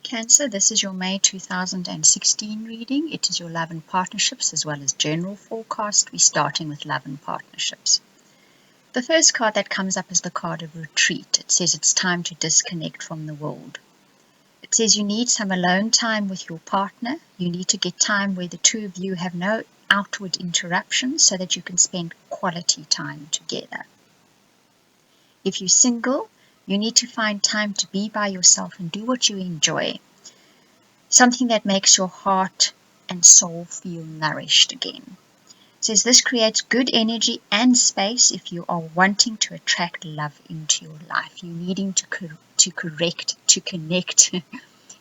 Cancer, this is your May 2016 reading. It is your love and partnerships as well as general forecast. We're starting with love and partnerships. The first card that comes up is the card of retreat. It says it's time to disconnect from the world. It says you need some alone time with your partner. You need to get time where the two of you have no outward interruptions so that you can spend quality time together. If you're single, you need to find time to be by yourself and do what you enjoy. Something that makes your heart and soul feel nourished again. It says this creates good energy and space if you are wanting to attract love into your life. You're needing to connect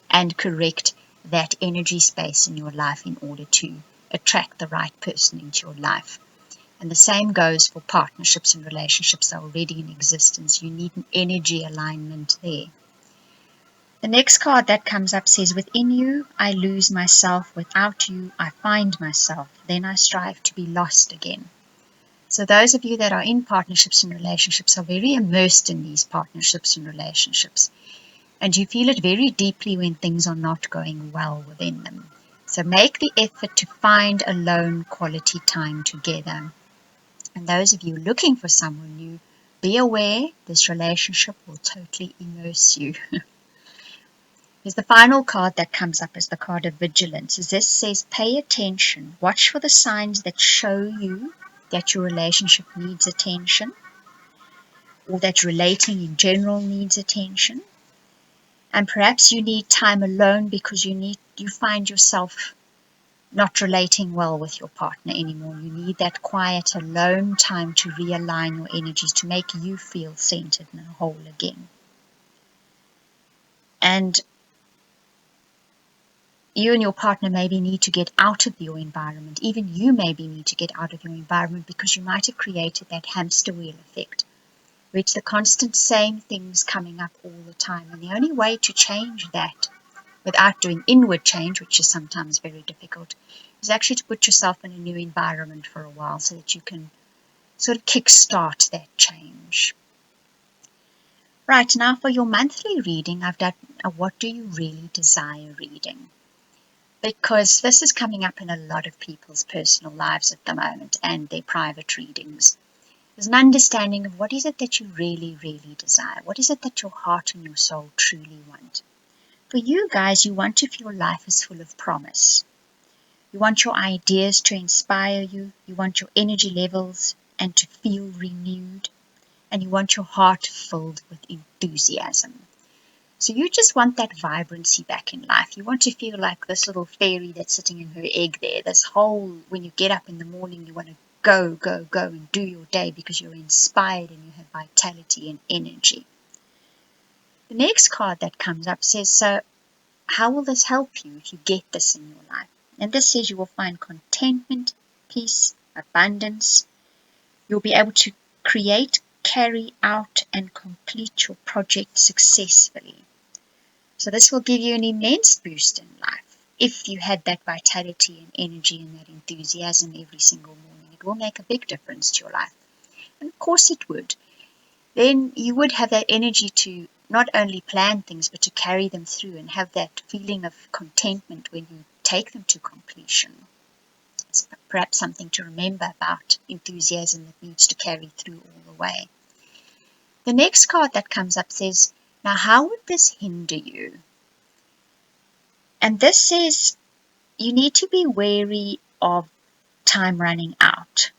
and correct that energy space in your life in order to attract the right person into your life. And the same goes for partnerships and relationships that are already in existence. You need an energy alignment there. The next card that comes up says, within you, I lose myself. Without you, I find myself. Then I strive to be lost again. So those of you that are in partnerships and relationships are very immersed in these partnerships and relationships. And you feel it very deeply when things are not going well within them. So make the effort to find alone quality time together. And those of you looking for someone new, be aware this relationship will totally immerse you. Here's the final card that comes up as the card of vigilance. This says, pay attention. Watch for the signs that show you that your relationship needs attention, or that relating in general needs attention. And perhaps you need time alone because you find yourself not relating well with your partner anymore. You need that quiet alone time to realign your energies, to make you feel centered and whole again. And you and your partner maybe need to get out of your environment. Even you maybe need to get out of your environment because you might have created that hamster wheel effect, where it's the constant same things coming up all the time. And the only way to change that without doing inward change, which is sometimes very difficult, is actually to put yourself in a new environment for a while so that you can sort of kickstart that change. Right, now for your monthly reading, I've done a what do you really desire reading, because this is coming up in a lot of people's personal lives at the moment and their private readings. There's an understanding of what is it that you really, really desire. What is it that your heart and your soul truly want? For you guys, you want to feel life is full of promise. You want your ideas to inspire you. You want your energy levels and to feel renewed. And you want your heart filled with enthusiasm. So you just want that vibrancy back in life. You want to feel like this little fairy that's sitting in her egg there. This whole, when you get up in the morning, you want to go, go, go and do your day because you're inspired and you have vitality and energy. The next card that comes up says, so how will this help you if you get this in your life? And this says you will find contentment, peace, abundance. You'll be able to create, carry out, and complete your project successfully. So this will give you an immense boost in life. If you had that vitality and energy and that enthusiasm every single morning, it will make a big difference to your life. And of course it would. Then you would have that energy to not only plan things, but to carry them through and have that feeling of contentment when you take them to completion. It's perhaps something to remember about enthusiasm that needs to carry through all the way. The next card that comes up says, now how would this hinder you? And this says you need to be wary of time running out,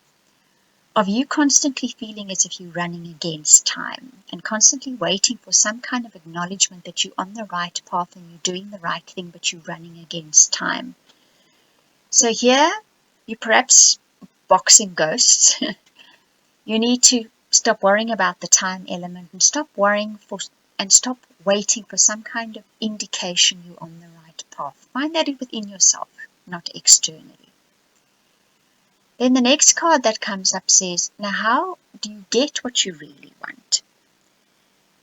of you constantly feeling as if you're running against time and constantly waiting for some kind of acknowledgement that you're on the right path and you're doing the right thing, but you're running against time. So here, you're perhaps boxing ghosts. You need to stop worrying about the time element and stop waiting for some kind of indication you're on the right path. Find that within yourself, not externally. Then the next card that comes up says, now how do you get what you really want?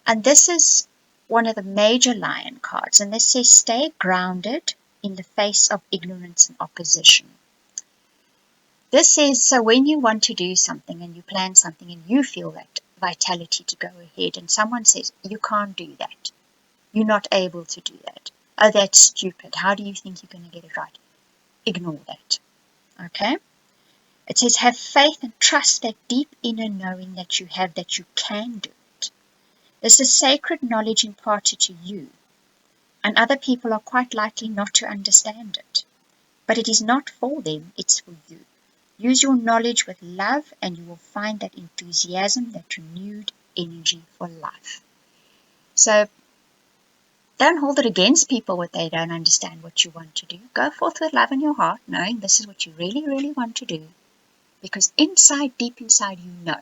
And this is one of the major lion cards. And this says, stay grounded in the face of ignorance and opposition. This says, so when you want to do something and you plan something and you feel that vitality to go ahead and someone says, you can't do that. You're not able to do that. Oh, that's stupid. How do you think you're going to get it right? Ignore that. Okay? It says, have faith and trust that deep inner knowing that you have that you can do it. This is sacred knowledge imparted to you, and other people are quite likely not to understand it. But it is not for them, it's for you. Use your knowledge with love, and you will find that enthusiasm, that renewed energy for life. So, don't hold it against people when they don't understand what you want to do. Go forth with love in your heart, knowing this is what you really, really want to do. Because inside, deep inside, you know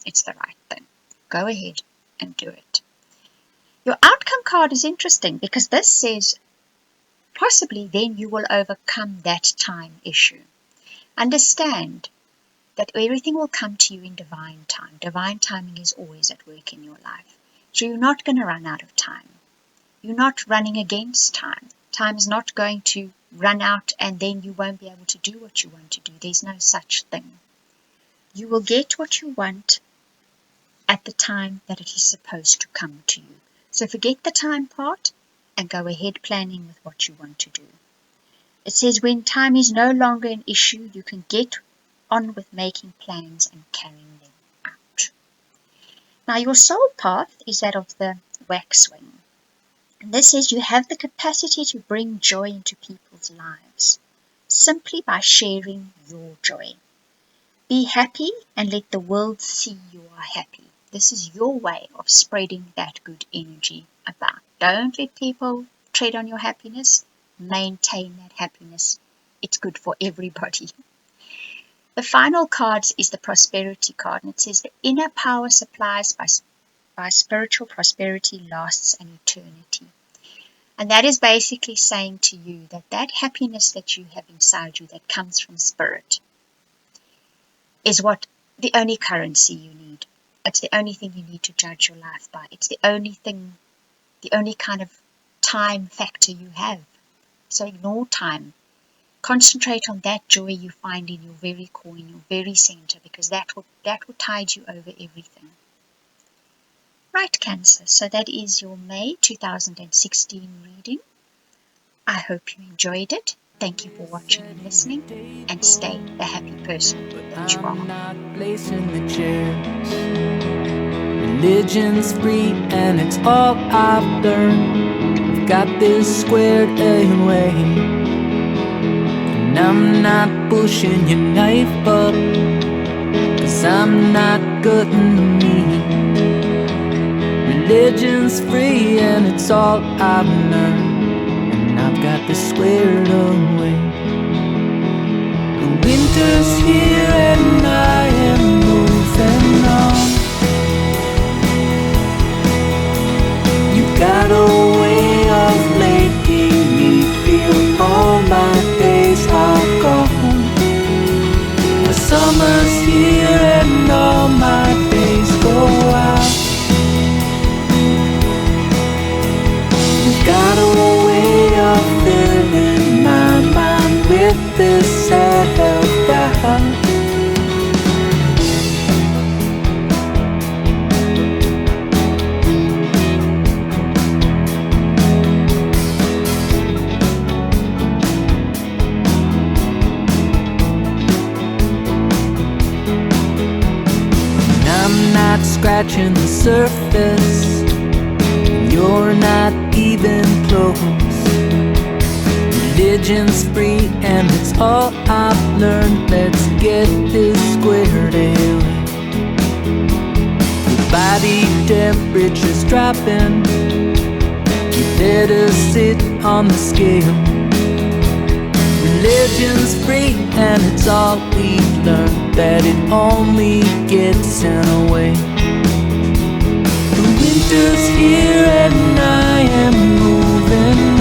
it's the right thing. Go ahead and do it. Your outcome card is interesting because this says, possibly then you will overcome that time issue. Understand that everything will come to you in divine time. Divine timing is always at work in your life. So you're not going to run out of time. You're not running against time. Time is not going to run out and then you won't be able to do what you want to do. There's no such thing. You will get what you want at the time that it is supposed to come to you. So forget the time part and go ahead planning with what you want to do. It says when time is no longer an issue, you can get on with making plans and carrying them out. Now your soul path is that of the waxwing. And this says you have the capacity to bring joy into people's lives simply by sharing your joy. Be happy and let the world see you are happy. This is your way of spreading that good energy about. Don't let people tread on your happiness. Maintain that happiness. It's good for everybody. The final card is the prosperity card, and it says the inner power supplies by spiritual prosperity lasts an eternity. And that is basically saying to you that that happiness that you have inside you that comes from spirit is what the only currency you need. It's the only thing you need to judge your life by. It's the only thing, the only kind of time factor you have. So ignore time. Concentrate on that joy you find in your very core, in your very center, because that will tide you over everything. Right, Cancer. So that is your May 2016 reading. I hope you enjoyed it. Thank you for watching and listening, and stay the happy person that you are. I'm not placing the chairs. Religion's free and it's all I've learned. I've got this squared away, and I'm not pushing your knife up, 'cause I'm not gutting the meat. Religion's free and it's all I've learned, and I've got this squared away. The winter's here and I am moving on. You've got a way of making me feel all my days are gone. The summer's here and all my days go out. You've got a way of filling my mind with this self-doubt. And I'm not scratching the surface, and you're not even close. Religion's free and it's all I've learned. Let's get this squared away. Your body temperature's dropping. You let us sit on the scale. Religion's free and it's all we've learned, that it only gets in a way. The winter's here and I am moving